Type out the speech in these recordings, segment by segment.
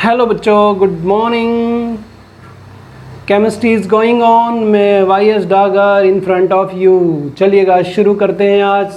Hello बच्चों, good morning. Chemistry is going on. मैं Y S. Dagar in front of you. चलिएगा शुरू करते हैं आज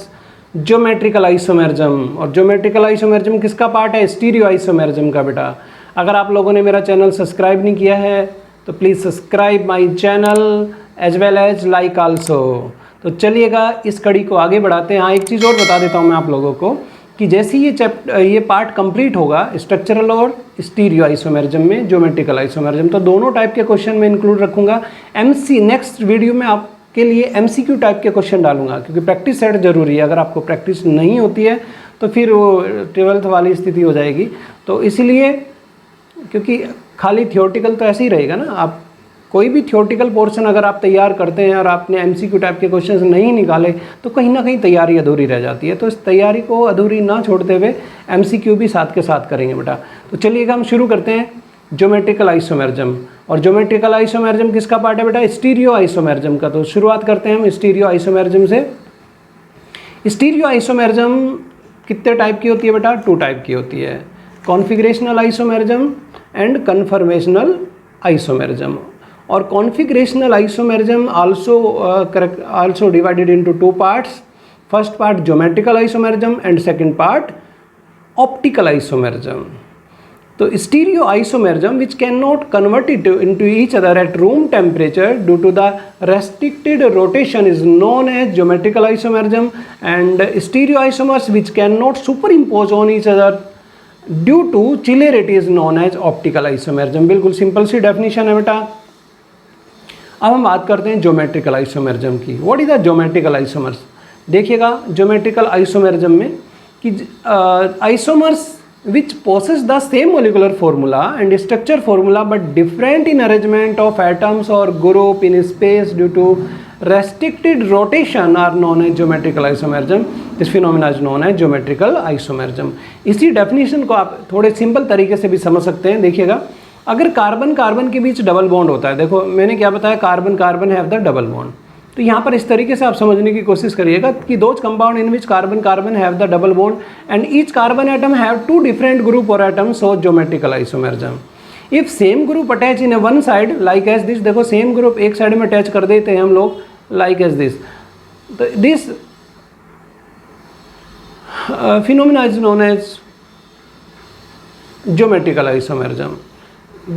ज्योमेट्रिकल आइसोमेरिज्म। और ज्योमेट्रिकल आइसोमेरिज्म किसका पार्ट है? स्टीरियो आइसोमेरिज्म का बेटा। अगर आप लोगों ने मेरा चैनल सब्सक्राइब नहीं किया है तो please subscribe my channel as well as like also. तो चलिएगा इस कड़ी को आगे बढ़ाते हैं। हाँ, एक चीज़ और बता देता हूँ मैं आप लोगों को कि जैसे ये पार्ट कंप्लीट होगा स्ट्रक्चरल और स्टीरियो आइसोमेरिज्म में ज्योमेट्रिकल आइसोमेरिज्म, तो दोनों टाइप के क्वेश्चन में इंक्लूड रखूंगा। नेक्स्ट वीडियो में आपके लिए एमसीक्यू टाइप के क्वेश्चन डालूंगा, क्योंकि प्रैक्टिस सेट जरूरी है। अगर आपको प्रैक्टिस नहीं होती है तो फिर वो 12th वाली स्थिति हो जाएगी। तो इसीलिए, क्योंकि खाली थियोरटिकल तो ऐसे ही रहेगा ना, आप कोई भी थियोरटिकल पोर्शन अगर आप तैयार करते हैं और आपने एमसीक्यू टाइप के क्वेश्चंस नहीं निकाले तो कहीं ना कहीं तैयारी अधूरी रह जाती है। तो इस तैयारी को अधूरी ना छोड़ते हुए एमसीक्यू भी साथ के साथ करेंगे बेटा। तो चलिएगा हम शुरू करते हैं ज्योमेट्रिकल आइसोमेरिज्म। और ज्योमेट्रिकल आइसोमेरिज्म किसका पार्ट है बेटा? स्टीरियो आइसोमेरिज्म का। तो शुरुआत करते हैं हम स्टीरियो आइसोमेरिज्म से। स्टीरियो आइसोमेरिज्म कितने टाइप की होती है बेटा? 2 टाइप की होती है, configurational isomerism and conformational isomerism. और configurational isomerism also divided into 2 parts. First part geometrical isomerism and second part optical isomerism. तो stereo isomerism which cannot convert it into each other at room temperature due to the restricted rotation is known as geometrical isomerism, and stereo isomers which cannot superimpose on each other due to chirality is known as optical isomerism. बिल्कुल simple सी definition है बेटा। अब हम बात करते हैं geometrical isomerism की। What is the geometrical isomers? देखिएगा ज्योमेट्रिकल आइसोमेरिज्म में कि isomers which possess the same molecular formula and structure formula but different in arrangement of atoms और group in space due to restricted rotation are known as geometrical isomerism. This phenomena is known as geometrical isomerism. इसी definition को आप थोड़े simple तरीके से भी समझ सकते हैं। देखिएगा, अगर कार्बन कार्बन के बीच डबल बॉन्ड होता है, देखो मैंने क्या बताया, carbon carbon have the double bond. तो यहाँ पर इस तरीके से आप समझने की कोशिश करिएगा कि those compound in which carbon carbon have the double bond and each carbon atom have 2 different group और atom, so geometrical isomerism. If same group attach in a one side like as this, देखो same group एक side में attach कर देते हैं हम लोग like as this. This phenomena is known as geometrical isomerism.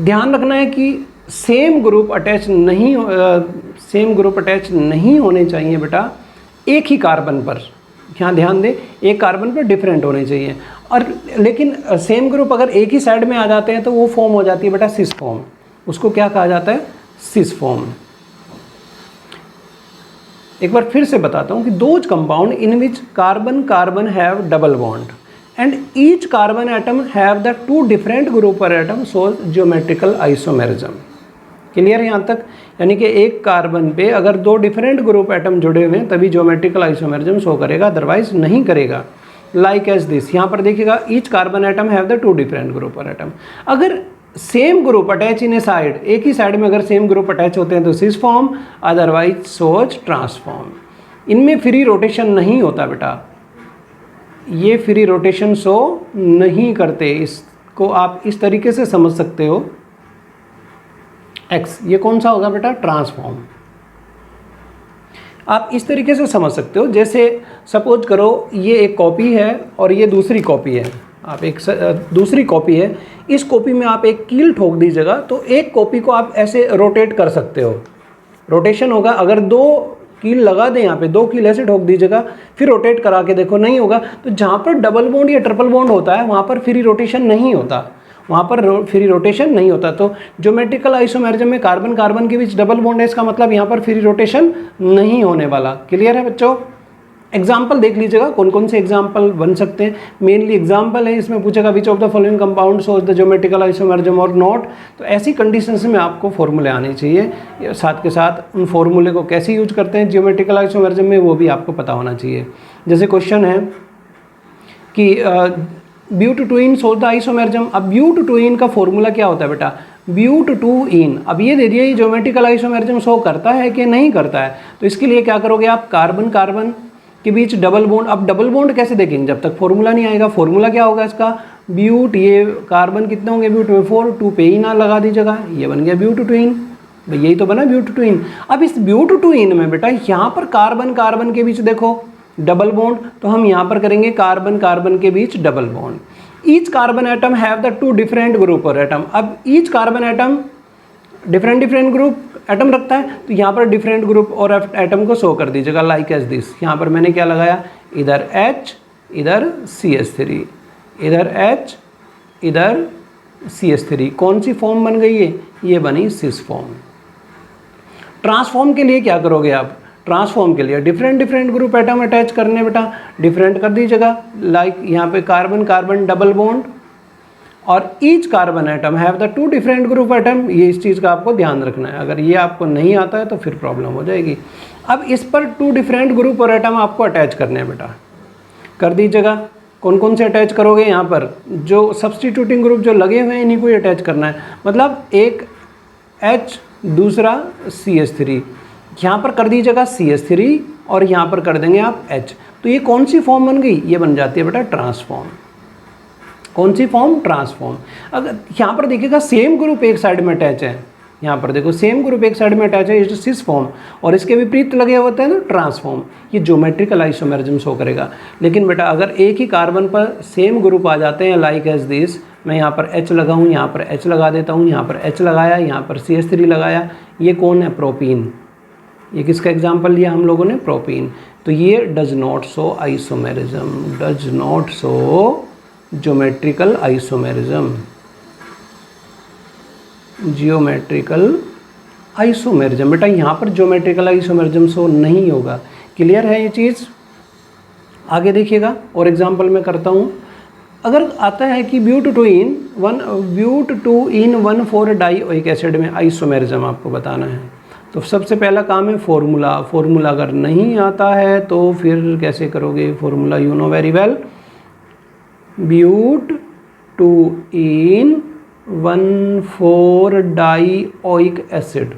ध्यान रखना है कि सेम ग्रुप अटैच नहीं होने चाहिए बेटा एक ही कार्बन पर। यहाँ ध्यान दे, एक कार्बन पर डिफरेंट होने चाहिए। और लेकिन सेम ग्रुप अगर एक ही साइड में आ जाते हैं तो वो फॉर्म हो जाती है बेटा सिस फॉर्म। उसको क्या कहा जाता है? Cis form. एक बार फिर से बताता हूँ कि those compound in which carbon carbon have double bond and each carbon atom have the 2 different group और atom, so geometrical isomerism. Clear है यहाँ तक? यानी कि एक कार्बन पे अगर 2 डिफरेंट ग्रुप एटम जुड़े हुए हैं तभी ज्योमेट्रिकल आइसोमेरिज्म शो करेगा, अदरवाइज नहीं करेगा। लाइक एज दिस, यहाँ पर देखिएगा each carbon atom have the 2 different group और एटम। अगर same group attach in A side, एक ही साइड में अगर सेम ग्रुप अटैच होते हैं तो सिस फॉर्म, अदरवाइज सोज ट्रांसफॉर्म। इनमें फ्री रोटेशन नहीं होता बेटा, ये फ्री रोटेशन शो नहीं करते। इसको आप इस तरीके से समझ सकते हो, एक्स ये कौन सा होगा बेटा? ट्रांसफॉर्म। आप इस तरीके से समझ सकते हो, जैसे सपोज करो ये एक कॉपी है और ये दूसरी कॉपी है। आप एक दूसरी कॉपी है, इस कॉपी में आप एक कील ठोक दीजिएगा तो एक कॉपी को आप ऐसे रोटेट कर सकते हो, रोटेशन होगा। अगर 2 कील लगा दें, यहाँ पे 2 कील ऐसे ठोक दीजिएगा, फिर रोटेट करा के देखो, नहीं होगा। तो जहाँ पर डबल बॉन्ड या ट्रिपल बॉन्ड होता है वहाँ पर फ्री रोटेशन नहीं होता, वहाँ पर फ्री रोटेशन नहीं होता। तो ज्योमेट्रिकल आइसोमेरिज्म में कार्बन कार्बन के बीच डबल बॉन्ड है, इसका मतलब यहाँ पर फ्री रोटेशन नहीं होने वाला। क्लियर है बच्चों? एग्जाम्पल देख लीजिएगा कौन कौन से एग्जाम्पल बन सकते हैं। मेनली एग्जाम्पल है, इसमें पूछेगा which of the following compound shows the geometrical isomerism और नॉट। तो ऐसी कंडीशंस में आपको फॉर्मूले आने चाहिए, साथ के साथ उन फॉर्मूले को कैसे यूज करते हैं ज्योमेट्रिकल आइसोमेरिज्म में वो भी आपको पता होना चाहिए। जैसे क्वेश्चन है कि ब्यूट-टू-इन शोज द आइसोमेरिज्म। अब ब्यूट-टू-इन का फॉर्मूला क्या होता है बेटा? ब्यूट-टू-इन। अब ये दे दिया, ये ज्योमेट्रिकल आइसोमेरिज्म शो करता है कि नहीं करता है। तो इसके लिए क्या करोगे आप? कार्बन कार्बन के बीच डबल बॉन्ड। अब डबल बॉन्ड कैसे देखेंगे? जब तक फॉर्मूला नहीं आएगा। फॉर्मूला क्या होगा इसका? ब्यूट, ये कार्बन कितने होंगे ब्यूट में 4, 2 पे इन लगा दीजिएगा, ये बन गया ब्यूटोट्विन। भाई यही तो बना ब्यूटोट्विन। अब इस ब्यूटोट्विन में बेटा यहाँ पर कार्बन कार्बन के बीच देखो डबल बॉन्ड, तो हम यहाँ पर करेंगे कार्बन कार्बन के बीच double bond. Each carbon atom have the 2 different group और एटम। अब each carbon atom different group atom रखता है, तो यहाँ पर डिफरेंट ग्रुप और एटम को शो कर दीजिएगा लाइक एज दिस। यहाँ पर मैंने क्या लगाया, इधर H इधर CH3, इधर H इधर CH3। कौन सी फॉर्म बन गई है, ये बनी सिस फॉर्म। ट्रांसफॉर्म के लिए क्या करोगे आप, ट्रांसफॉर्म के लिए डिफरेंट ग्रुप एटम अटैच करने बेटा, डिफरेंट कर दीजिएगा लाइक यहाँ पे कार्बन कार्बन डबल बॉन्ड, और each carbon atom have the 2 different group atom. ये इस चीज़ का आपको ध्यान रखना है, अगर ये आपको नहीं आता है तो फिर प्रॉब्लम हो जाएगी। अब इस पर 2 डिफरेंट ग्रुप और एटम आपको अटैच करने हैं बेटा, कर दीजिएगा। कौन कौन से अटैच करोगे, यहाँ पर जो सब्सटीट्यूटिंग ग्रुप जो लगे हुए हैं इन्हीं को ही अटैच करना है, मतलब एक H दूसरा CH3, यहाँ पर कर दीजिएगा CH3 और यहाँ पर कर देंगे आप H। तो ये कौन सी फॉर्म बन गई, ये बन जाती है बेटा ट्रांसफॉर्म। कौन सी फॉर्म, ट्रांसफॉर्म। अगर यहाँ पर देखिएगा सेम ग्रुप एक साइड में अटैच है, यहाँ पर देखो सेम ग्रुप एक साइड में अटैच है, ये सिस फॉर्म, और इसके विपरीत लगे होते हैं ना ट्रांसफॉर्म। ये ज्योमेट्रिकल आइसोमेरिज्म शो करेगा। लेकिन बेटा अगर एक ही कार्बन पर सेम ग्रुप आ जाते हैं लाइक एज दिस, मैं यहाँ पर H लगाऊँ, यहाँ पर H लगा देता हूँ, यहाँ पर H लगाया, यहाँ पर CH3 लगाया, ये कौन है, प्रोपीन। ये किसका एग्जाम्पल लिया हम लोगों ने, प्रोपीन। तो ये does not show isomerism, does not show geometrical isomerism, geometrical isomerism. बेटा यहाँ पर ज्योमेट्रिकल आइसोमेरिज्म शो नहीं होगा। क्लियर है ये चीज़, आगे देखिएगा और एग्जांपल मैं करता हूँ। अगर आता है कि but two ene 1,4 dioic acid में आइसोमेरिज्म आपको बताना है, तो सबसे पहला काम है फॉर्मूला। फॉर्मूला अगर नहीं आता है तो फिर कैसे करोगे, formula you know very well, but two ene 1,4 dioic acid.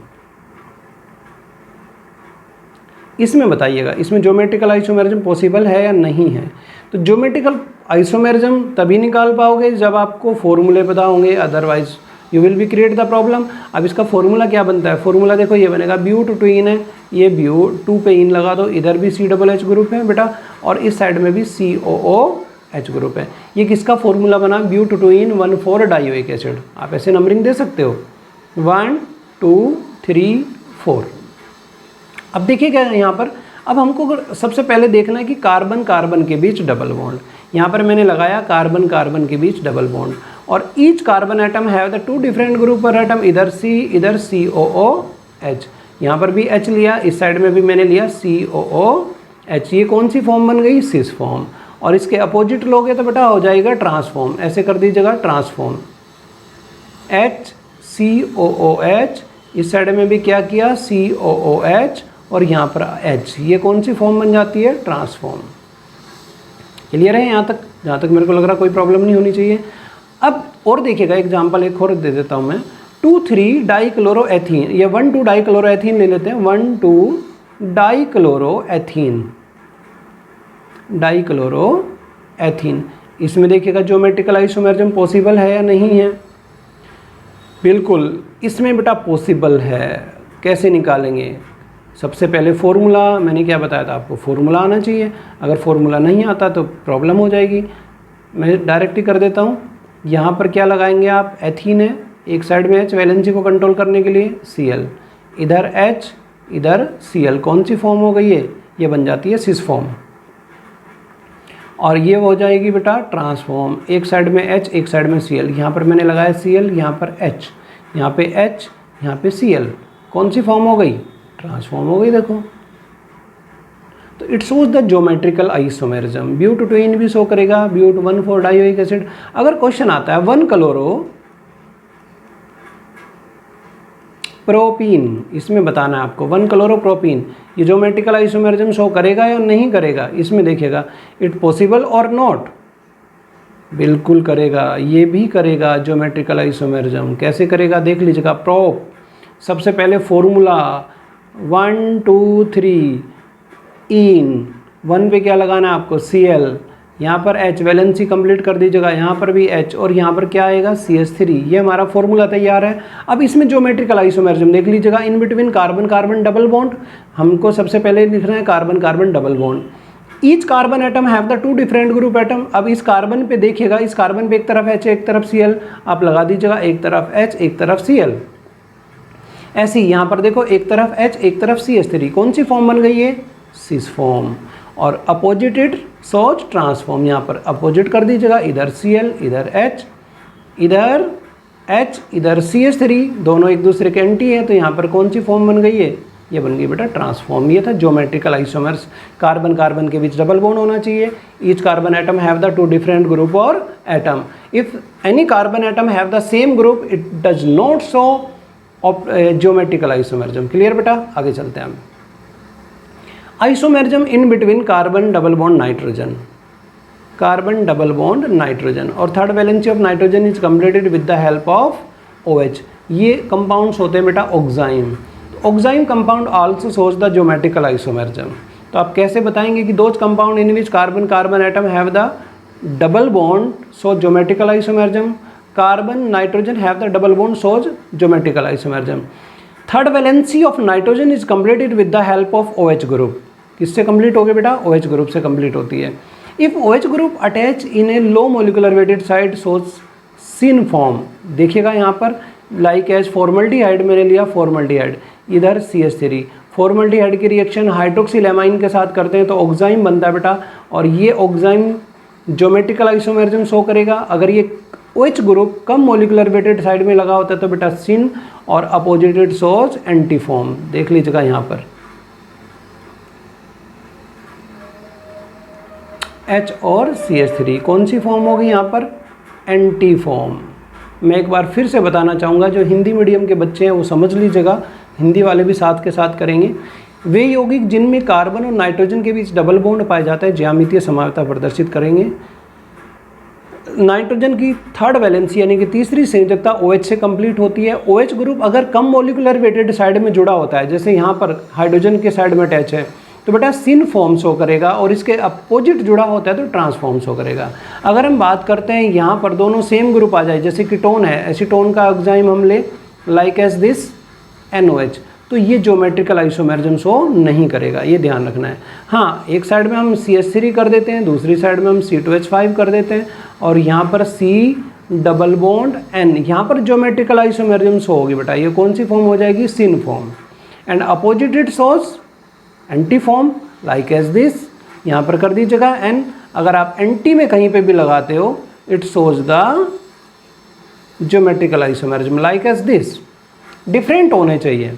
इसमें बताइएगा, इसमें ज्योमेट्रिकल आइसोमेरिज्म पॉसिबल है या नहीं है। तो ज्योमेट्रिकल आइसोमेरिज्म तभी निकाल पाओगे जब आपको फॉर्मूले पता होंगे, otherwise you will be create the problem. अब इसका फॉर्मूला क्या बनता है, फॉर्मूला देखो ये बनेगा, ब्यूट टू इन है, ये ब्यूट 2 पे इन लगा दो, इधर भी CH ग्रुप है बेटा, और इस साइड में भी COOH ग्रुप है। ये किसका फॉर्मूला बना, but two ene 1,4 dioic acid. आप ऐसे नंबरिंग दे सकते हो 1 2 3 4। अब देखिए क्या है यहाँ पर, अब हमको सबसे पहले देखना है कि कार्बन कार्बन के बीच डबल बॉन्ड। यहाँ पर मैंने लगाया कार्बन कार्बन के बीच डबल बॉन्ड, और each carbon atom have the 2 different group पर एटम, इधर C इधर COOH। यहाँ पर भी H लिया, इस साइड में भी मैंने लिया COOH। ये कौन सी फॉर्म बन गई, सिस फॉर्म। और इसके अपोजिट लोगे तो बेटा हो जाएगा ट्रांसफॉर्म। ऐसे कर दीजिएगा ट्रांसफॉर्म, HCOOH, इस साइड में भी क्या किया COOH, और यहाँ पर H। ये कौन सी फॉर्म बन जाती है, ट्रांसफॉर्म। क्लियर है यहाँ तक, जहाँ तक मेरे को लग रहा कोई प्रॉब्लम नहीं होनी चाहिए। अब और देखिएगा एग्जांपल एक और दे देता हूँ मैं, 2,3 डाइक्लोरोएथीन, ये 1,2 डाइक्लोरोएथीन ले लेते हैं, 1,2 डाइक्लोरोएथीन, डाइक्लोरोएथीन। इसमें देखिएगा ज्योमेट्रिकल आइसोमेरिज्म पॉसिबल है या नहीं है, बिल्कुल इसमें बेटा पॉसिबल है। कैसे निकालेंगे, सबसे पहले फॉर्मूला, मैंने क्या बताया था आपको, फॉर्मूला आना चाहिए। अगर फॉर्मूला नहीं आता तो प्रॉब्लम हो जाएगी। मैं डायरेक्ट ही कर देता हूँ। यहाँ पर क्या लगाएंगे आप, एथीन है, एक साइड में H वैलेंसी को कंट्रोल करने के लिए, Cl, इधर H इधर Cl, कौन सी फॉर्म हो गई है, ये बन जाती है सिस फॉर्म। और ये हो जाएगी बेटा ट्रांसफॉर्म, एक साइड में H एक साइड में Cl। यहाँ पर मैंने लगाया Cl, यहाँ पर H, यहाँ पे H, यहाँ पे Cl, कौन सी फॉर्म हो गई, ट्रांसफॉर्म हो गई। देखो तो it shows the geometrical isomerism. But two ene भी शो करेगा, ब्यूट 1,4 डाइओइक एसिड। अगर क्वेश्चन आता है 1 क्लोरो प्रोपीन, इसमें बताना है आपको 1 क्लोरो प्रोपीन, ये ज्योमेट्रिकल आइसोमेरिज्म शो करेगा या नहीं करेगा। इसमें देखिएगा इट पॉसिबल और नॉट, बिल्कुल करेगा, ये भी करेगा ज्योमेट्रिकल आइसोमेरिज्म। कैसे करेगा देख लीजिएगा, प्रोप, सबसे पहले फॉर्मूला 1 2 3 इन, 1 पे क्या लगाना है आपको, Cl, यहाँ पर H वैलेंसी कंप्लीट कर दीजिएगा, यहाँ पर भी H और यहाँ पर क्या आएगा CH3। ये हमारा फॉर्मूला तैयार है। अब इसमें ज्योमेट्रिकल आइसोमेरिज्म देख लीजिएगा। इन between carbon carbon double bond, हमको सबसे पहले लिखना है carbon carbon double bond. Each carbon atom have the 2 different group atom. अब इस कार्बन पे देखिएगा, इस कार्बन पे एक तरफ H एक तरफ Cl, आप लगा दीजिएगा, एक तरफ H एक तरफ Cl। ऐसे ही यहाँ पर देखो, एक तरफ H एक तरफ CH3, कौन सी फॉर्म बन गई है, सिस फॉर्म। और अपोजिटेड सोच ट्रांसफॉर्म, यहाँ पर अपोजिट कर दीजिएगा, इधर Cl इधर H, इधर H इधर CH3, दोनों एक दूसरे के एंटी है, तो यहाँ पर कौन सी फॉर्म बन गई है, ये बन गई बेटा ट्रांसफॉर्म। ये था ज्योमेट्रिकल आइसोमर्स। कार्बन कार्बन के बीच डबल बॉन्ड होना चाहिए। Each carbon atom have the 2 different group और atom. If any carbon atom have the same group it does not show geometrical isomerism. Clear बेटा, आगे चलते हैं हम। Isomerism in between carbon double bond nitrogen, carbon double bond nitrogen, और third valency of nitrogen is completed with the help of OH। ये compounds होते हैं बेटा oxime. Oxime compound also shows the geometrical isomerism. तो आप कैसे बताएंगे कि those compound in which carbon carbon atom have the double bond show geometrical isomerism, carbon nitrogen have the double bond shows geometrical isomerism. Third valency of nitrogen is completed with the help of OH group. किससे complete हो गया बेटा, OH group से complete होती है। If OH group attach in a low molecular weighted side shows syn form. देखिएगा यहाँ पर लाइक एज फॉर्मल्डिहाइड मैंने लिया, फॉर्मल्डिहाइड इधर CH3, फॉर्मल्डिहाइड की रिएक्शन हाइड्रोक्सिल के साथ करते हैं तो ऑक्साइम बनता है बेटा, और ये ऑक्साइम ज्योमेट्रिकल आइसोमेरिज्म शो करेगा। अगर ये OH ग्रुप कम मोलिकुलर वेटेड साइड में लगा होता है तो बेटा सिन, और अपोजिटेड शोज एंटी फॉर्म। देख लीजिएगा यहाँ पर H और CH3, कौन सी फॉर्म होगी यहाँ पर, एंटी फॉर्म। मैं एक बार फिर से बताना चाहूँगा, जो हिंदी मीडियम के बच्चे हैं वो समझ लीजिएगा, हिंदी वाले भी साथ के साथ करेंगे। वे यौगिक जिनमें कार्बन और नाइट्रोजन के बीच डबल बॉन्ड पाया जाता है ज्यामितीय समानता प्रदर्शित करेंगे। नाइट्रोजन की थर्ड वैलेंसी यानी कि तीसरी संयोजकता OH से कंप्लीट होती है। OH ग्रुप अगर कम मोलिकुलर वेटेड साइड में जुड़ा होता है, जैसे यहाँ पर हाइड्रोजन के साइड में अटैच है, तो बेटा सिन फॉर्म शो करेगा, और इसके अपोजिट जुड़ा होता है तो ट्रांसफॉर्म शो करेगा। अगर हम बात करते हैं यहाँ पर दोनों सेम ग्रुप आ जाए, जैसे कीटोन है, एसीटोन का ऑक्साइम हम ले लाइक एज दिस NOH, तो ये ज्योमेट्रिकल आइसोमेरिज्म शो नहीं करेगा, ये ध्यान रखना है। हाँ, एक साइड में हम CH3 कर देते हैं, दूसरी साइड में हम C2H5 कर देते हैं, और यहाँ पर C डबल बॉन्ड N, यहाँ पर ज्योमेट्रिकल आइसोमेरिज्म शो होगी बेटा। ये कौन सी फॉर्म हो जाएगी, syn form. And opposite it shows anti form like as this, यहाँ पर कर दीजिएगा N। अगर आप एंटी में कहीं पे भी लगाते हो it shows the geometrical isomerism like as this. Different होने चाहिए,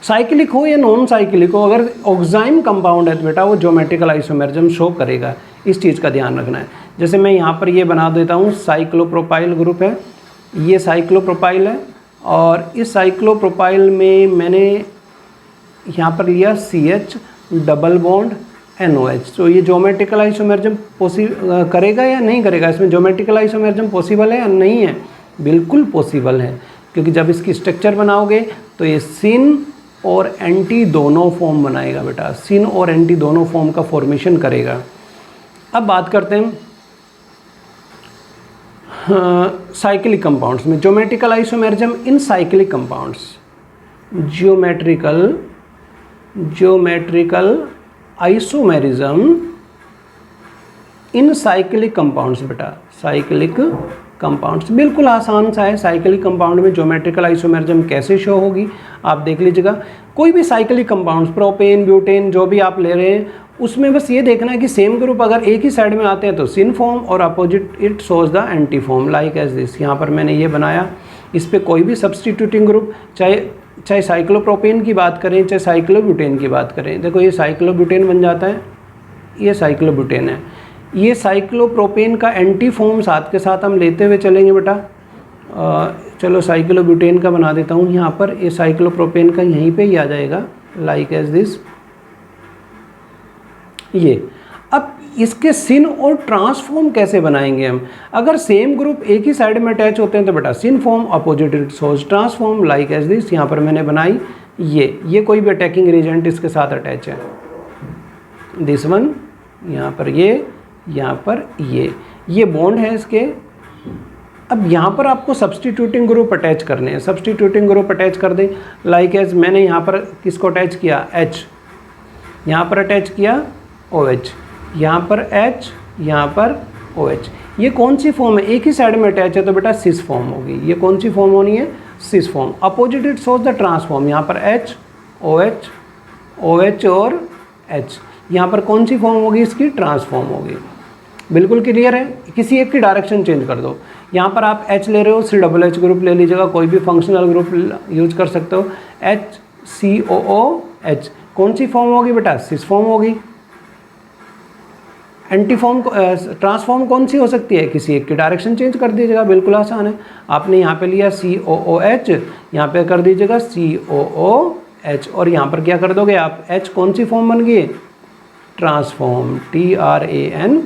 साइक्लिक हो या नॉन साइक्लिक हो, अगर ऑक्साइम कंपाउंड है तो बेटा वो ज्योमेट्रिकल आइसोमेरिज्म शो करेगा। इस चीज़ का ध्यान रखना है। जैसे मैं यहाँ पर ये बना देता हूँ, साइक्लोप्रोपाइल ग्रुप है, ये साइक्लोप्रोपाइल है, और इस साइक्लोप्रोपाइल में मैंने यहाँ पर लिया CH डबल बॉन्ड NOH। तो ये ज्योमेट्रिकल आइसोमेरिज्म करेगा या नहीं करेगा, इसमें ज्योमेट्रिकल आइसोमेरिज्म पॉसिबल है या नहीं है, बिल्कुल पॉसिबल है, क्योंकि जब इसकी स्ट्रक्चर बनाओगे तो ये सिन और एंटी दोनों फॉर्म बनाएगा बेटा, सिन और एंटी दोनों फॉर्म का फॉर्मेशन करेगा। अब बात करते हैं साइक्लिक कंपाउंड्स में geometrical isomerism in cyclic compounds. Geometrical isomerism in cyclic compounds बेटा, साइक्लिक कंपाउंड्स बिल्कुल आसान सा है। साइक्लिक कंपाउंड में ज्योमेट्रिकल आइसोमेरिज्म कैसे शो होगी आप देख लीजिएगा। कोई भी साइक्लिक कंपाउंड्स, प्रोपेन ब्यूटेन जो भी आप ले रहे हैं, उसमें बस ये देखना है कि सेम ग्रुप अगर एक ही साइड में आते हैं तो सिन फॉर्म, और opposite it shows the anti form like as this. यहाँ पर मैंने ये बनाया, इस पर कोई भी सब्सटीट्यूटिंग ग्रुप, चाहे साइक्लोप्रोपेन की बात करें चाहे साइक्लोब्यूटेन की बात करें, देखो ये साइक्लोब्यूटेन बन जाता है, ये साइक्लोब्यूटेन है, ये साइक्लोप्रोपेन का एंटी फॉर्म साथ के साथ हम लेते हुए चलेंगे बेटा। चलो साइक्लोब्यूटेन का बना देता हूँ यहाँ पर, ये साइक्लोप्रोपेन का यहीं पे ही आ जाएगा लाइक एज दिस। ये अब इसके सिन और ट्रांसफॉर्म कैसे बनाएंगे हम, अगर सेम ग्रुप एक ही साइड में अटैच होते हैं तो बेटा syn form, opposite shows trans form like as this. यहाँ पर मैंने बनाई ये कोई भी अटैकिंग एजेंट इसके साथ अटैच है, दिस वन, यहाँ पर ये यहाँ पर ये बॉन्ड है इसके। अब यहाँ पर आपको सब्सटीट्यूटिंग ग्रुप अटैच करने हैं। सब्सटीट्यूटिंग ग्रुप अटैच कर दें, लाइक एज मैंने यहाँ पर किसको अटैच किया, H, यहाँ पर अटैच किया OH, यहाँ पर H, यहाँ पर OH। ये कौन सी फॉर्म है, एक ही साइड में अटैच है तो बेटा सिस फॉर्म होगी। ये कौन सी फॉर्म होनी है, cis form. Opposite it shows the trans form, यहाँ पर H, OH, OH और H, यहाँ पर कौन सी फॉर्म होगी, इसकी ट्रांसफॉर्म होगी। बिल्कुल क्लियर है। किसी एक की डायरेक्शन चेंज कर दो। यहाँ पर आप H ले रहे हो, COOH ग्रुप ले लीजिएगा, कोई भी फंक्शनल ग्रुप यूज कर सकते हो। HCOOH कौन सी फॉर्म होगी बेटा, सिस फॉर्म होगी। एंटी फॉर्म ट्रांसफॉर्म कौन सी हो सकती है, किसी एक की डायरेक्शन चेंज कर दीजिएगा, बिल्कुल आसान है। आपने यहाँ पे लिया COOH, यहाँ पे कर दीजिएगा COOH, और यहाँ पर क्या कर दोगे आप, H कौन सी फॉर्म बन गई, ट्रांसफॉर्म, TRANS।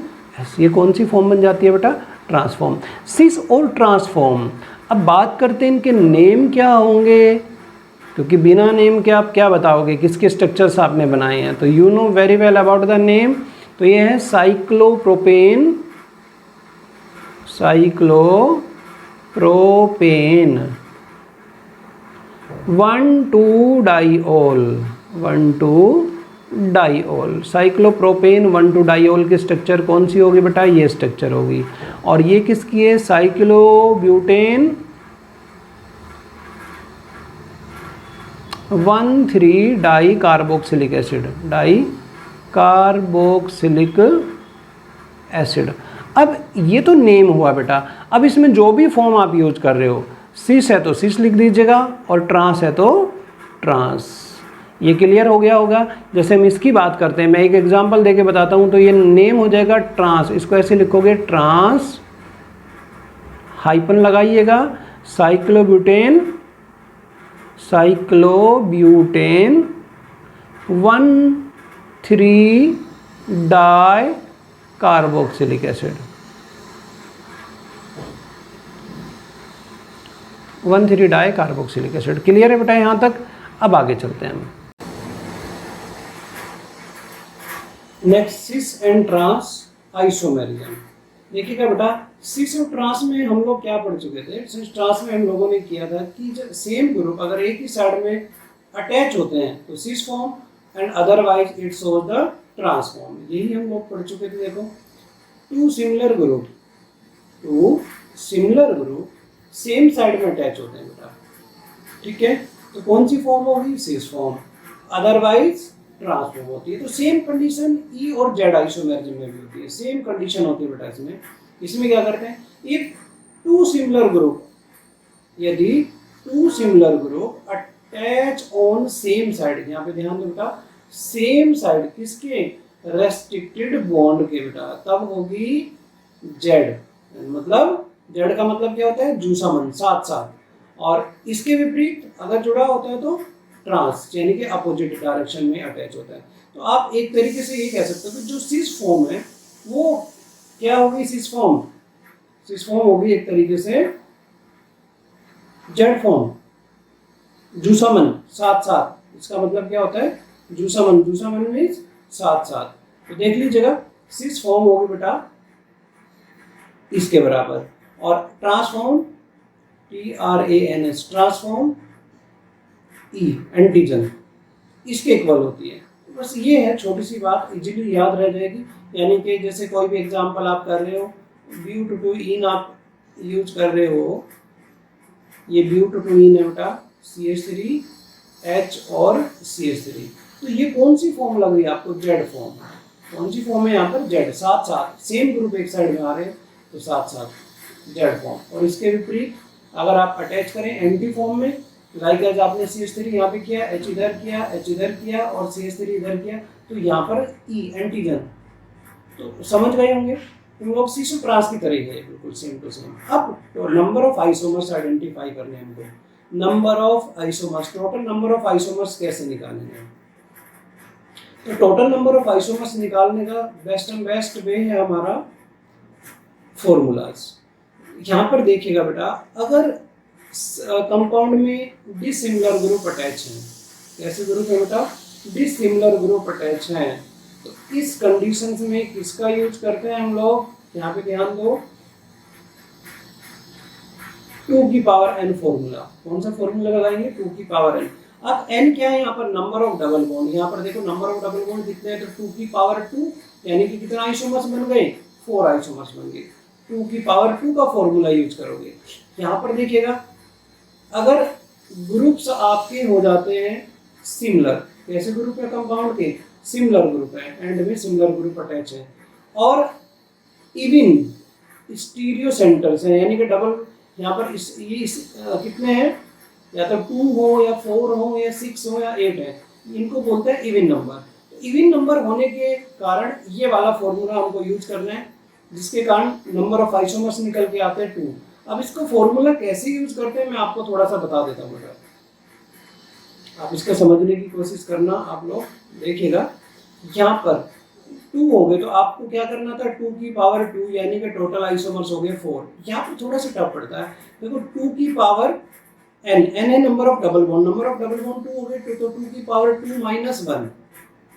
ये कौन सी फॉर्म बन जाती है बेटा, ट्रांसफॉर्म। सिस और ट्रांसफॉर्म। अब बात करते हैं इनके नेम क्या होंगे, क्योंकि बिना नेम के आप क्या बताओगे किसके स्ट्रक्चर्स आपने बनाए हैं। तो you know very well about the name. तो ये है साइक्लोप्रोपेन, साइक्लोप्रोपेन 1,2-डाइऑल, 1,2-डाइऑल। साइक्लोप्रोपेन 1,2-डाइऑल की स्ट्रक्चर कौन सी होगी बेटा, ये स्ट्रक्चर होगी। और ये किसकी है, साइक्लोब्यूटेन 1,3-डाई carboxylic acid, di carboxylic acid. अब ये तो नेम हुआ बेटा। अब इसमें जो भी फॉर्म आप यूज कर रहे हो, सिस है तो सिस लिख दीजिएगा और ट्रांस है तो ट्रांस। ये क्लियर हो गया होगा। जैसे हम इसकी बात करते हैं, मैं एक एग्जांपल देके बताता हूँ। तो ये नेम हो जाएगा ट्रांस, इसको ऐसे लिखोगे ट्रांस, हाइपन लगाइएगा, साइक्लोब्यूटेन, साइक्लोब्यूटेन 1,3-डाई कार्बोक्सिलिक एसिड, 1,3-डाई कार्बोक्सिलिक एसिड। क्लियर है बेटा यहाँ तक। अब आगे चलते हैं हम। Next cis and trans isomerism. देखिएगा बेटा, सिस और ट्रांस में हम लोग क्या पढ़ चुके थे। सिस ट्रांस में हम लोगों ने किया था कि जब सेम ग्रुप अगर एक ही साइड में अटैच होते हैं तो cis form, and otherwise it shows the trans form. यही हम लोग पढ़ चुके थे। देखो, two similar group same side में अटैच होते हैं बेटा, ठीक है। तो कौन सी फॉर्म होगी, सिस फॉर्म, अदरवाइज ट्रांसफॉर्म होती है। तो सेम कंडीशन ई और जेड आइसोमेरिज्म में भी होती है। सेम कंडीशन होती है बेटा इसमें क्या करते हैं, इफ टू सिमिलर ग्रुप, यदि two similar group attach on same side, यहाँ पे ध्यान दो बेटा, सेम साइड किसके, रेस्ट्रिक्टेड बॉन्ड के बेटा, तब होगी जेड। मतलब जेड का मतलब क्या होता है, जूसामन, साथ साथ। और इसके विपरीत अगर जुड़ा होता है तो ट्रांस, यानी कि अपोजिट डायरेक्शन में अटैच होता है। तो आप एक तरीके से ये कह सकते हो कि जो सिस फॉर्म है वो क्या होगी, सिस फॉर्म होगी एक तरीके से जेड फॉर्म, जूसामन, साथ साथ। इसका मतलब क्या होता है, जूसामन मीन्स साथ साथ। तो देख लीजिएगा, सिस फॉर्म होगी बेटा इसके बराबर, और ट्रांसफॉर्म TRANS, ट्रांसफॉर्म ई, एंटीजन, इसके इक्वल होती है। बस ये है छोटी सी बात, इजीली याद रह जाएगी। यानी कि जैसे कोई भी एग्जांपल आप कर रहे हो, ब्यूटोटुइन आप यूज कर रहे हो, ये ब्यूटोटुइन है बेटा, CH3H और CH3। तो ये कौन सी फॉर्म लग रही है आपको, जेड फॉर्म। कौन सी फॉर्म है यहाँ पर, जेड, साथ साथ, सेम ग्रुप एक साइड में आ रहे हैं तो साथ साथ जेड फॉर्म। और इसके विपरीत अगर आप अटैच करें एंटी फॉर्म में, लाइक एज आपने CH3 यहाँ पे किया, H इधर किया, H इधर किया और CH3 इधर किया, तो यहाँ पर E, एंटीजन। तो समझ गए होंगे, तुम लोग सिस और ट्रांस की तरह ही है, बिल्कुल सेम टू सेम। अब तो नंबर ऑफ आइसोमर्स आइडेंटिफाई करने हमको, number of isomers, total number of isomers कैसे निकालेंगे। तो टोटल नंबर ऑफ आइसोमर्स निकालने का बेस्ट वे है हमारा फॉर्मूलाज। यहाँ पर देखिएगा बेटा, अगर कंपाउंड में डिसिमिलर ग्रुप अटैच हैं, कैसे ग्रुप है बेटा, डिसिमिलर ग्रुप अटैच हैं, तो इस कंडीशंस में किसका यूज करते हैं हम लोग, यहाँ पे ध्यान दो, 2 की पावर n फॉर्मूला। कौन सा फॉर्मूला लगाएंगे, 2 की पावर n। अब n क्या है यहाँ पर, नंबर ऑफ डबल बॉन्ड। यहाँ पर देखो नंबर ऑफ डबल बॉन्ड कितने हैं, तो 2 की पावर 2, यानी कि कितना आइसोमर्स बन गए, 4 आइसोमर्स बन गए। 2 की पावर 2 का फॉर्मूला यूज करोगे। यहाँ पर देखिएगा, अगर ग्रुप्स आपके हो जाते हैं सिमिलर, कैसे ग्रुप है कंपाउंड के, सिमिलर ग्रुप है, एंड में सिमिलर ग्रुप अटैच है, और इवन स्टीरियो सेंटर्स हैं, यानी कि डबल, यहाँ पर कितने हैं, या तो 2 हो या 4 हो या 6 हो या 8 है, इनको बोलते हैं इवन नंबर। तो इवन नंबर होने के कारण ये वाला फॉर्मूला हमको यूज करना है, जिसके कारण नंबर ऑफ आइसोमर्स निकल के आते हैं 2। अब इसको फॉर्मूला कैसे यूज करते हैं मैं आपको थोड़ा सा बता देता हूँ, आप इसको समझने की कोशिश करना। आप लोग देखिएगा, यहाँ पर 2 हो गए तो आपको क्या करना था, 2 की पावर 2, यानी कि टोटल आइसोमर्स हो गए 4। यहाँ पर थोड़ा सा टफ पड़ता है, देखो 2 की पावर n है number of double bond, number of double bond 2 हो गए, तो 2 की पावर 2 माइनस 1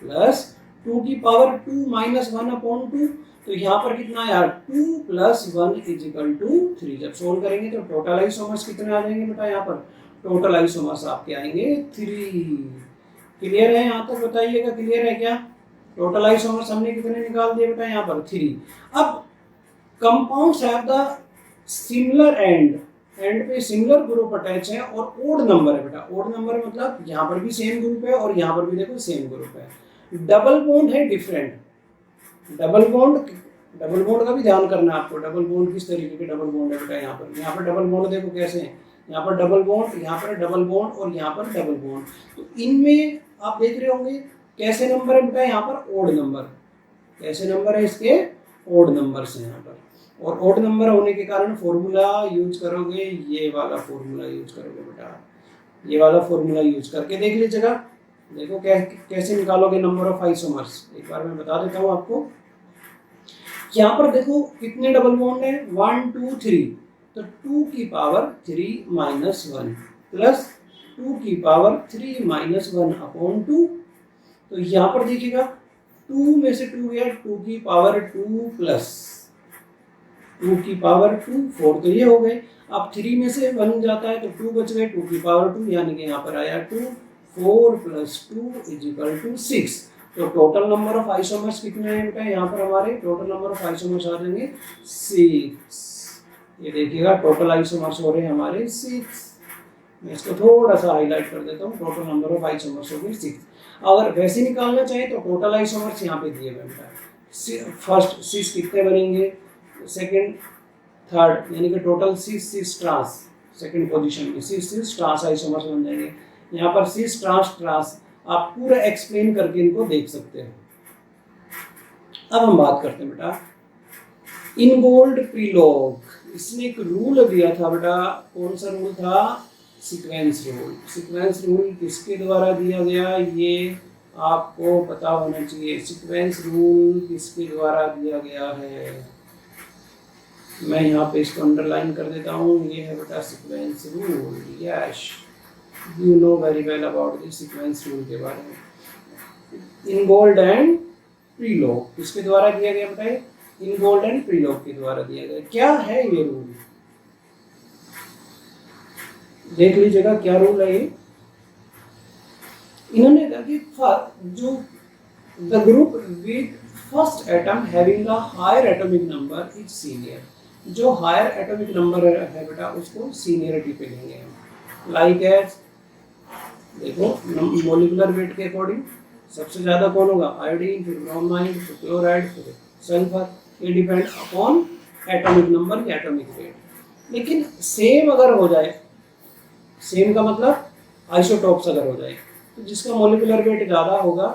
प्लस 2 की पावर 2 माइनस 1 अपॉन 2, तो यहाँ पर कितना आया, 2 प्लस 1 इज इक्वल टू 3। जब सोल्व करेंगे तो टोटल आइसोमर्स कितने आ जाएंगे बेटा, यहाँ पर टोटल आइसोमर्स आपके आएंगे 3। क्लियर है यहाँ तक, बताइएगा क्लियर है क्या। टोटल आइसोमर्स हमने कितने निकाल दिए बेटा, यहाँ पर 3। अब compounds have the similar and पे सिमिलर ग्रुप अटैच है और ओड नंबर है बेटा। ओड नंबर मतलब यहाँ पर भी सेम ग्रुप है और यहाँ पर भी देखो सेम ग्रुप है। डबल बॉन्ड है डिफरेंट, डबल बॉन्ड का भी ध्यान करना है आपको। डबल बॉन्ड किस तरीके के डबल बॉन्ड है बेटा, यहाँ पर डबल बॉन्ड देखो कैसे हैं, यहाँ पर डबल बॉन्ड, यहाँ पर डबल बॉन्ड और यहाँ पर डबल बॉन्ड। तो इनमें आप देख रहे होंगे कैसे नंबर है बेटा, यहाँ पर ओड नंबर, कैसे नंबर है इसके, ओड नंबर्स हैं यहाँ पर। और ओड नंबर होने के कारण फॉर्मूला यूज करोगे, ये वाला फॉर्मूला यूज करोगे बेटा, ये वाला फॉर्मूला यूज करके देख लीजिएगा। देखो कैसे निकालोगे नंबर ऑफ आइसोमर्स, एक बार मैं बता देता हूँ आपको। यहाँ पर देखो कितने डबल बॉन्ड है, 1 2 3, तो 2 की पावर 3 माइनस 1 प्लस 2 की पावर 3 माइनस 1 अपॉन 2। तो यहाँ पर देखिएगा 2 में से 2 गया, 2 की पावर 2 प्लस 2 की पावर 2 4, तो ये हो गए। अब 3 में से 1 जाता है तो 2 बच गए, 2 की पावर 2, यानी कि यहाँ पर आया 2, 4 प्लस 2 इज इक्वल टू 6। तो टोटल नंबर ऑफ आइसोमर्स कितने हैं बेटा, यहाँ पर हमारे टोटल नंबर ऑफ आइसोमर्स आ जाएंगे 6। ये देखिएगा टोटल आइसोमर्स हो रहे हैं हमारे 6। मैं इसको थोड़ा सा हाईलाइट कर देता हूँ, टोटल नंबर ऑफ आइसोमर्स हो गए 6। अगर वैसे निकालना चाहे तो टोटल आइसोमर्स यहाँ पे दिए हुए हैं। फर्स्ट 6 कितने बनेंगे, सेकंड थर्ड, यानी कि टोटल 6 ट्रांस, सेकंड पोजीशन में 6 ट्रांस आइसोमर्स बन जाएंगे। यहाँ पर 6 ट्रांस आप पूरा एक्सप्लेन करके इनको देख सकते हैं। अब हम बात करते हैं बेटा इनगोल्ड प्रीलॉग। इसने एक रूल दिया था बेटा, कौन सा रूल था, सीक्वेंस रूल। सीक्वेंस रूल किसके द्वारा दिया गया, ये आपको पता होना चाहिए। सीक्वेंस रूल किसके द्वारा दिया गया है, मैं यहाँ पे इसको अंडरलाइन कर देता हूँ। ये है बेटा sequence rule. Yes, you know very well about the sequence rule के बारे में। इनगोल्ड एंड प्रीलॉग किसके द्वारा दिया गया बेटा, इनगोल्ड एंड प्रीलॉग के द्वारा दिया गया। क्या है ये रूल, देख लीजिएगा क्या रूल है ये। इन्होंने कहा कि जो the group with first atom having the higher atomic number is senior. जो हायर एटॉमिक नंबर है बेटा उसको सीनियरिटी पे लेंगे हम। लाइक एज देखो मॉलिक्यूलर वेट के अकॉर्डिंग सबसे ज्यादा कौन होगा, आयोडीन, फिर ब्रोमाइड, फिर क्लोराइड, फिर सल्फर। ये डिपेंड अपॉन एटॉमिक नंबर या एटॉमिक वेट। लेकिन सेम अगर हो जाए, सेम का मतलब आइसोटॉप्स अगर हो जाए, तो जिसका मॉलिक्यूलर वेट ज़्यादा होगा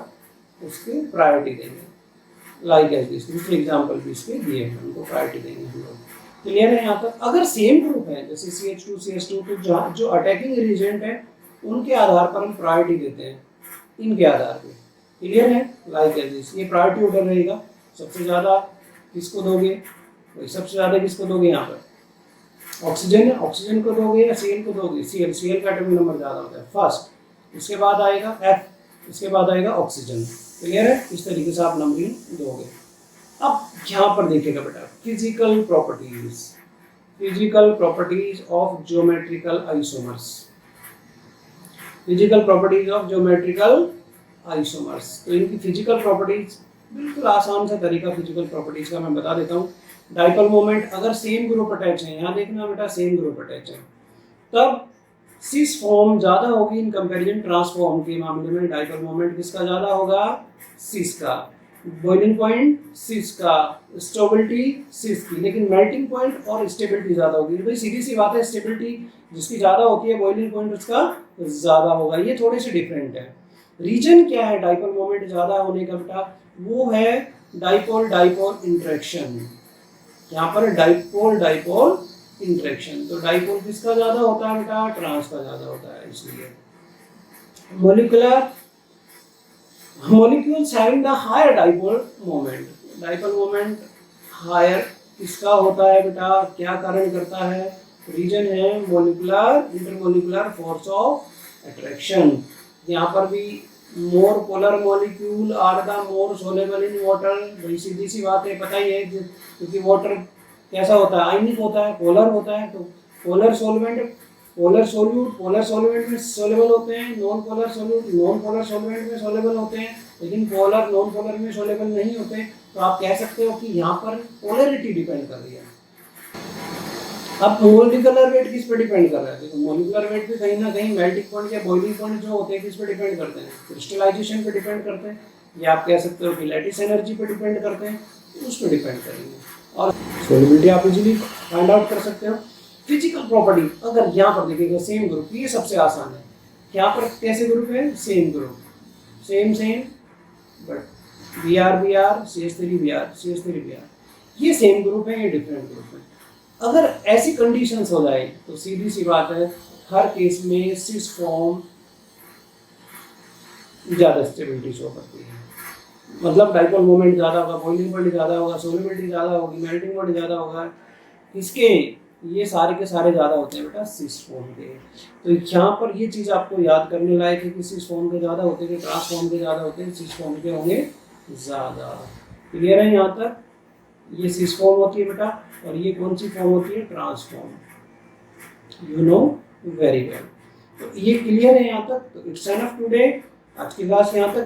उसकी प्रायोरिटी देंगे। लाइक एज दिस, दूसरे एग्जाम्पल भी इसके दिए हैं, उनको प्रायोरिटी देंगे हम लोग। क्लियर है यहाँ तक। अगर सेम ग्रुप है जैसे CH2 CH2, तो जो अटैकिंग रिएजेंट है उनके आधार पर हम प्रायोरिटी देते हैं, इनके आधार पे। क्लियर है, लाइक एज दिस। ये प्रायोरिटी ऑर्डर रहेगा, सबसे ज़्यादा किसको दोगे, वही सबसे ज़्यादा किसको दोगे, यहाँ पर ऑक्सीजन है, ऑक्सीजन को दोगे या Cl को दोगे, Cl का एटॉमिक नंबर ज़्यादा होता है फर्स्ट, इसके बाद आएगा F, इसके बाद आएगा ऑक्सीजन। क्लियर है? इस तरीके से आप नंबरिंग दोगे। अब यहाँ पर देखिएगा बेटा, physical properties of geometrical isomers. Physical properties of geometrical isomers, तो इनकी फिजिकल प्रॉपर्टीज बिल्कुल आसान सा तरीका फिजिकल प्रॉपर्टीज का मैं बता देता हूँ। डाइपोल मोमेंट अगर सेम ग्रुप अटैच है, यहाँ देखना बेटा सेम ग्रुप अटैच है, तब सिस फॉर्म ज्यादा होगी इन कंपैरिजन ट्रांसफॉर्म के मामले में। डाइपोल मोमेंट किसका ज्यादा होगा? सिस का। बॉइलिंग पॉइंट सिस का, स्टेबिलिटी सिस की, लेकिन मेल्टिंग पॉइंट और स्टेबिलिटी ज्यादा होगी। भाई सीधी सी बात है, स्टेबिलिटी जिसकी ज्यादा होती है, बॉइलिंग पॉइंट उसका ज्यादा होगा। ये थोड़े से डिफरेंट है। रीजन क्या है डाइपोल मोमेंट ज्यादा होने का बेटा? वो है डाइपोल डाइपोल इंटरेक्शन। यहाँ पर डाइपोल डाइपोल इंटरेक्शन, तो डाइपोल किसका ज्यादा होता है बेटा? ट्रांस का ज्यादा होता है। इसलिए molecules having the higher dipole moment, dipole moment higher किसका होता है बेटा? क्या कारण करता है? रीजन है इंटरमोलिकुलर फोर्स ऑफ अट्रैक्शन। यहाँ पर भी more polar molecule are the more soluble in water. भाई सीधी सी बात है, पता ही है, क्योंकि वाटर कैसा होता है? आयनिक होता है, पोलर होता है। तो पोलर सोल्यूट में सोलेबल होते हैं, नॉन पोलर सोल्यूट में सोलेबल होते हैं, लेकिन पोलर नॉन पोलर में सोलेबल नहीं होते। तो आप कह सकते हो कि यहाँ पर पोलरिटी डिपेंड कर रही है। अब मोलिकुलर वेट किस पे डिपेंड कर रहा है? देखो मोलिकुलर वेट भी कहीं ना कहीं मेल्टिंग पॉइंट या बॉइलिंग पॉइंट जो होते हैं किस पे डिपेंड करते हैं? क्रिस्टलाइजेशन पे डिपेंड करते हैं, या आप कह सकते हो कि लैटिस एनर्जी पे डिपेंड करते हैं, उस पे डिपेंड करेंगे। और सोलिबिलिटी आप इजीली फाइंड आउट कर सकते हो। फिजिकल प्रॉपर्टी अगर यहाँ पर देखिएगा सेम ग्रुप, ये सबसे आसान है। यहाँ पर कैसे ग्रुप है? Same group, same but Br CH3 Br, ये सेम ग्रुप है, ये डिफरेंट ग्रुप है। अगर ऐसी कंडीशंस हो जाए तो सीधी सी बात है, हर केस में सिस फॉर्म ज्यादा स्टेबिलिटी शो करती है। मतलब डाइपोल मोमेंट ज्यादा होगा, बॉइलिंग पॉइंट ज्यादा होगा, सोलिबिलिटी ज्यादा होगी, मेल्टिंग पॉइंट ज्यादा होगा। इसके ये सारे के सारे ज्यादा होते हैं बेटा सिस फॉर्म के। तो यहाँ पर ये चीज आपको याद करने लायक है कि सिस फॉर्म के ज्यादा होते हैं, ट्रांसफॉर्म के ज्यादा होते हैं, सिस फॉर्म के होंगे ज्यादा। क्लियर है यहाँ तक? ये सिस फॉर्म होती है बेटा, और ये कौन सी फॉर्म होती है? Transform. You know very well. तो ये क्लियर है यहाँ तक? तो इट्स एनफ टुडे, आज की क्लास यहाँ तक।